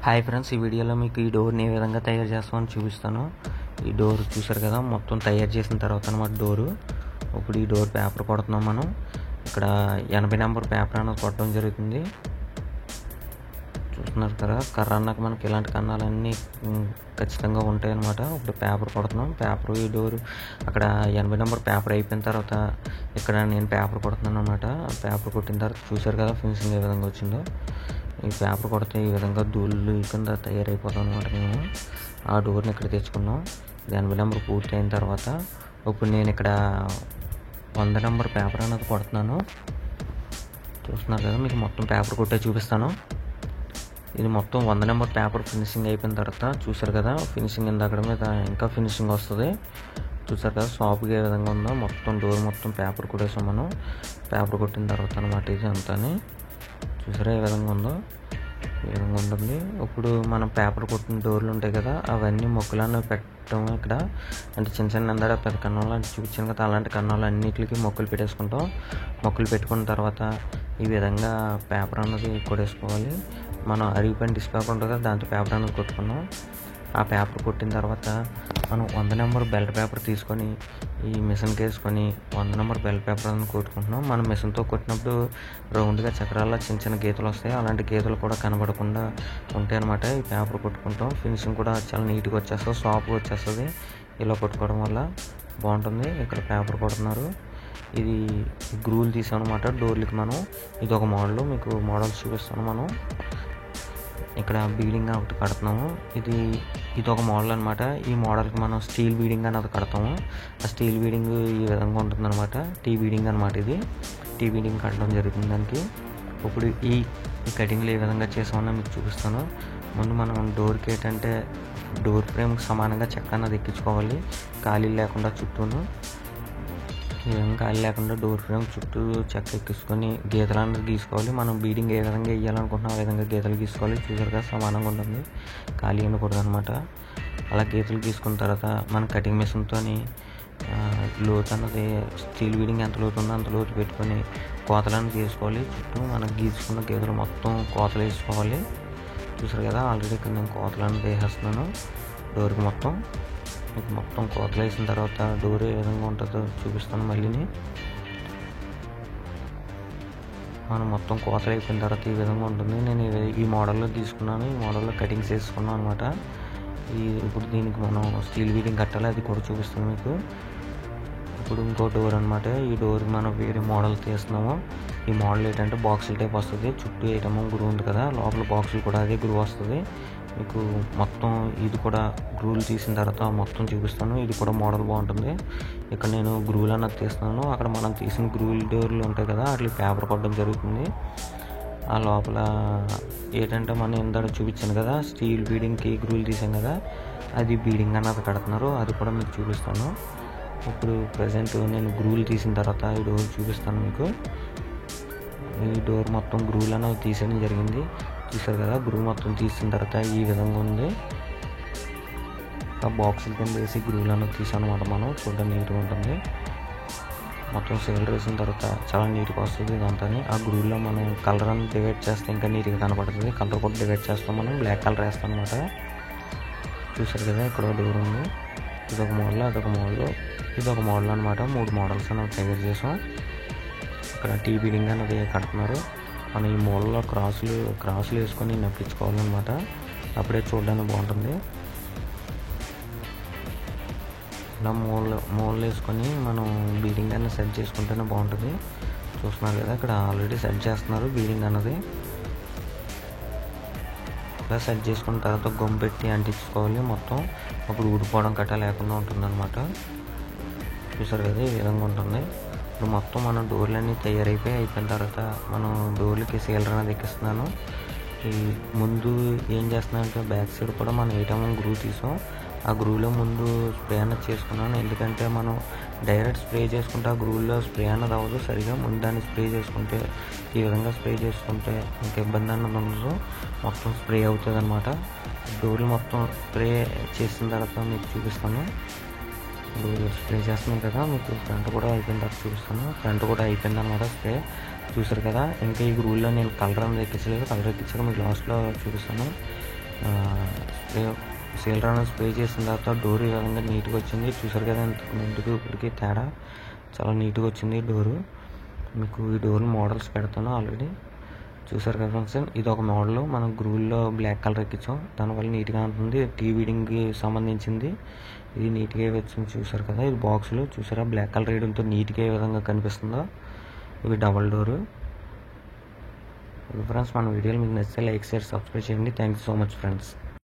Hi friends, ఈ వీడియోలో మీకు ఈ డోర్ని ఏ విధంగా తయారు చేస్తామని చూపిస్తాను. ఈ డోర్ చూసారు కదా, మొత్తం తయారు చేసిన తర్వాత అనమాట డోరు. ఇప్పుడు ఈ డోర్ పేపర్ కొడుతున్నాం మనం. ఇక్కడ 80 నెంబర్ పేపర్ అనేది కొట్టడం జరుగుతుంది. చూస్తున్నారు కదా, కర్ర అన్నాక మనకి ఇలాంటి కన్నాలన్నీ ఖచ్చితంగా ఉంటాయి అన్నమాట. ఇప్పుడు పేపర్ కొడుతున్నాం. పేపర్ ఈ డోర్ అక్కడ 80 నెంబర్ పేపర్ అయిపోయిన తర్వాత ఇక్కడ నేను పేపర్ కొడుతున్నాను అనమాట. పేపర్ కొట్టిన తర్వాత చూసారు కదా ఫినిషింగ్ ఏ విధంగా వచ్చిందో. ఈ పేపర్ కొడితే ఈ విధంగా ధూళి కింద తయారైపోతాం అనమాట. మేము ఆ డోర్ని ఇక్కడ తెచ్చుకున్నాం. 80 నెంబర్ పూర్తి అయిన తర్వాత ఇప్పుడు నేను ఇక్కడ 100 నెంబర్ పేపర్ అనేది కొడుతున్నాను. చూస్తున్నారు కదా, మీకు మొత్తం పేపర్ కొట్టే చూపిస్తాను. ఇది మొత్తం 100 నెంబర్ పేపర్ ఫినిషింగ్ అయిపోయిన తర్వాత చూసారు కదా, ఫినిషింగ్ అక్కడ మీద ఇంకా ఫినిషింగ్ వస్తుంది. చూసారు కదా షాప్కి ఏ విధంగా ఉందో. మొత్తం డోర్ మొత్తం పేపర్ కొట్టేసాం మనం. పేపర్ కొట్టిన తర్వాత అనమాట ఇది అంతా. చూసారా ఏ విధంగా ఉందో, ఈ విధంగా ఉంటుంది. ఇప్పుడు మనం పేపర్ కొట్టిన డోర్లు ఉంటాయి కదా, అవన్నీ మొక్కులను పెట్టడం ఇక్కడ. అంటే చిన్న చిన్న అందరూ పెద్ద కన్నాలు అంటే చూపించాను కదా, అలాంటి కన్నాలు అన్నిటికీ మొక్కులు పెట్టేసుకుంటాం. మొక్కులు పెట్టుకున్న తర్వాత ఈ విధంగా పేపర్ అన్నది కొట్టేసుకోవాలి. మనం అరిగిపోయిన డిష్ పేపర్ ఉంటుంది కదా, దాంతో పేపర్ అనేది కొట్టుకున్నాం. ఆ పేపర్ కొట్టిన తర్వాత మనం 100 నెంబర్ బెల్ట్ పేపర్ తీసుకొని ఈ మిషన్కి వేసుకొని 100 నెంబర్ బెల్ట్ పేపర్ అని కొట్టుకుంటున్నాం. మనం మిషన్తో కొట్టినప్పుడు రౌండ్గా చక్రాల్లో చిన్న చిన్న గీతలు వస్తాయి. అలాంటి గీతలు కూడా కనబడకుండా ఉంటాయి అన్నమాట. ఈ పేపర్ కొట్టుకుంటాం. ఫినిషింగ్ కూడా చాలా నీట్గా వచ్చేస్తుంది, సాఫ్ట్గా వచ్చేస్తుంది. ఇలా కొట్టుకోవడం వల్ల బాగుంటుంది. ఇక్కడ పేపర్ కొడుతున్నారు. ఇది గ్రూలు తీసాం అనమాట డోర్లకి మనం. ఇది ఒక మోడల్, మీకు మోడల్స్ చూపిస్తాను. మనం ఇక్కడ బీడింగ్ ఒకటి కడుతున్నాము. ఇది ఒక మోడల్ అనమాట. ఈ మోడల్కి మనం స్టీల్ బీడింగ్ అనేది కడతాము. ఆ స్టీల్ బీడింగ్ ఈ విధంగా ఉంటుంది అనమాట. టీ బీడింగ్ అనమాట. ఇది టీ బీడింగ్ కట్టడం జరుగుతుంది దానికి. ఇప్పుడు ఈ కటింగ్లు ఏ విధంగా చేసామని మీకు చూపిస్తాను. ముందు మనం డోర్కి ఏంటంటే డోర్ ఫ్రేమ్కి సమానంగా చెక్క అన్నది ఎక్కించుకోవాలి. ఖాళీ లేకుండా చుట్టూను ఈ విధంగా ఖాళీ లేకుండా డోర్ ఫ్రేమ్ చుట్టూ చెక్క ఎక్కించుకొని గీతలు అనేది గీసుకోవాలి. మనం బీడింగ్ ఏ విధంగా వేయాలనుకుంటున్నాం ఆ విధంగా గీతలు గీసుకోవాలి. చూసారుగా సమానంగా ఉంటుంది, ఖాళీ ఉండకూడదు అనమాట. అలా గీతలు గీసుకున్న తర్వాత మన కటింగ్ మిషన్తో లోతు అన్నది స్టీల్ బీడింగ్ ఎంత లోతు ఉందో అంత లోతు పెట్టుకొని కోతలను తీసుకోవాలి. చుట్టూ మనం గీసుకున్న గీతలు మొత్తం కోతలు వేసుకోవాలి. చూసారు కదా, ఆల్రెడీ ఇక్కడ నేను కోతలు అనేది వేసేస్తున్నాను డోర్కి మొత్తం. మీకు మొత్తం కోతలు వేసిన తర్వాత డోర్ ఏ విధంగా ఉంటుందో చూపిస్తాను మళ్ళీని. మనం మొత్తం కోతలు అయిపోయిన తర్వాత ఈ విధంగా ఉంటుంది. నేను ఈ మోడల్లో తీసుకున్నాను. ఈ మోడల్లో కటింగ్స్ వేసుకున్నాను అనమాట. ఇప్పుడు దీనికి మనం స్టీల్ బీడింగ్ కట్టాలి, అది కూడా చూపిస్తాను మీకు. ఇప్పుడు ఇంకో డోర్ అనమాట. ఈ డోర్ మనం వేరే మోడల్ తీస్తున్నాము. ఈ మోడల్ ఏంటంటే బాక్సుల టైప్ వస్తుంది. చుట్టూ ఏటమో గ్రూ ఉంది కదా, లోపల బాక్సులు కూడా అదే గ్రూ వస్తుంది మీకు. మొత్తం ఇది కూడా గ్రూలు తీసిన తర్వాత మొత్తం చూపిస్తాను. ఇది కూడా మోడల్ బాగుంటుంది. ఇక్కడ నేను గ్రూలు అన్నది తీస్తున్నాను. అక్కడ మనం తీసిన గ్రూల్ డోర్లు ఉంటాయి కదా, వాటికి పేపర్ కొట్టడం జరుగుతుంది. ఆ లోపల ఏంటంటే మనం ఇందాక చూపించాను కదా, స్టీల్ బీడింగ్కి గ్రూలు తీసాం కదా, అది బీడింగ్ అన్నది కడుతున్నారు. అది కూడా మీకు చూపిస్తాను. ఇప్పుడు ప్రజెంట్ నేను గ్రూలు తీసిన తర్వాత ఈ డోర్ చూపిస్తాను మీకు. ఈ డోర్ మొత్తం గ్రూలు అన్నది తీసేయడం జరిగింది. చూసారు కదా, గ్రూ మొత్తం తీసిన తర్వాత ఈ విధంగా ఉంది. ఆ బాక్సుల కింద వేసి గ్రూలు అన్నది తీసాను అనమాట మనం. చూడడానికి నీట్గా ఉంటుంది. మొత్తం సిలిండర్ వేసిన తర్వాత చాలా నీట్గా వస్తుంది ఇదంతా. ఆ గ్రూల్లో మనం కలర్ అని డివైడ్ చేస్తే ఇంకా నీట్గా కనపడుతుంది. కలర్ కూడా డివైడ్ చేస్తాం మనం. బ్లాక్ కలర్ వేస్తాం అనమాట. చూసారు కదా, ఇక్కడ డోర్ ఉంది. ఇదొక మోడల్, అదొక మోడల్, ఇదొక మోడల్ అనమాట. 3 మోడల్స్ అనేవి తయారు చేసాం. ఇక్కడ టీ బీడింగ్ అనేది కడుతున్నారు. మనం ఈ మూలలో క్రాసులు వేసుకొని నప్పించుకోవాలన్నమాట. అప్పుడే చూడడానికి బాగుంటుంది. ఇలా మూలలు వేసుకొని మనం బీడింగ్ అనేది సెట్ చేసుకుంటేనే బాగుంటుంది. చూస్తున్నారు కదా, ఇక్కడ ఆల్రెడీ సెట్ చేస్తున్నారు బీడింగ్ అన్నది. ఇలా సెట్ చేసుకున్న తర్వాత గమ్ పెట్టి అంటించుకోవాలి మొత్తం. అప్పుడు ఊడిపోవడం గట్టా లేకుండా ఉంటుంది అనమాట. చూసారు కదా, ఈ విధంగా ఉంటుంది. ఇప్పుడు మొత్తం మనం డోర్లన్నీ అయిపోయిన తర్వాత మనం డోర్లకి సీలర్ అనేది ఎక్కిస్తున్నాను. ఈ ముందు ఏం చేస్తున్నానంటే బ్యాక్ సైడ్ కూడా మనం ఏటమో గ్రూ తీసాం. ఆ గ్రూలో ముందు స్ప్రే అన్నది చేసుకున్నాను. ఎందుకంటే మనం డైరెక్ట్ స్ప్రే చేసుకుంటే ఆ గ్రూలో స్ప్రే అన్నది అవ్వదు సరిగా. ముందు దాన్ని స్ప్రే చేసుకుంటే ఈ విధంగా స్ప్రే చేసుకుంటే ఇంకా ఇబ్బంది అన్నది ఉండదు, మొత్తం స్ప్రే అవుతుంది అనమాట. డోర్లు మొత్తం స్ప్రే చేసిన తర్వాత మీకు చూపిస్తాను. స్ప్రే చేస్తున్నాం కదా, మీకు ఫ్రంట్ కూడా అయిపోయిన తర్వాత చూపిస్తాను. ఫ్రంట్ కూడా అయిపోయింది అనమాట స్ప్రే. చూసారు కదా. ఇంకా ఈ గ్రూల్లో నేను కలర్ అనేది ఎక్కించలేదు. కలర్ ఎక్కించాక మీకు లాస్ట్లో చూపిస్తాను. స్ప్రే సీల్ రన్ స్ప్రే చేసిన తర్వాత డోర్ ఈ విధంగా నీట్గా వచ్చింది. చూసారు కదా ముందుకు ఇప్పటికి తేడా చాలా నీట్గా వచ్చింది డోరు. మీకు ఈ డోర్ మోడల్స్ పెడతాను ఆల్రెడీ చూసారు కదా ఫ్రెండ్స్. ఇది ఒక మోడల్ మనం గ్రూల్లో బ్లాక్ కలర్ ఎక్కించాం, దానివల్ల నీట్గా ఉంటుంది. టీవీడింగ్కి సంబంధించింది ఇది నీట్గా వచ్చింది చూసారు కదా. ఇది బాక్సులు చూసారా బ్లాక్ కలర్ వేయడంతో నీట్గా ఏ విధంగా కనిపిస్తుందో. ఇవి డబల్ డోరు. ఫ్రెండ్స్ మన వీడియోలు మీకు నచ్చితే లైక్ షేర్ సబ్స్క్రైబ్ చేయండి. Thank you so much friends.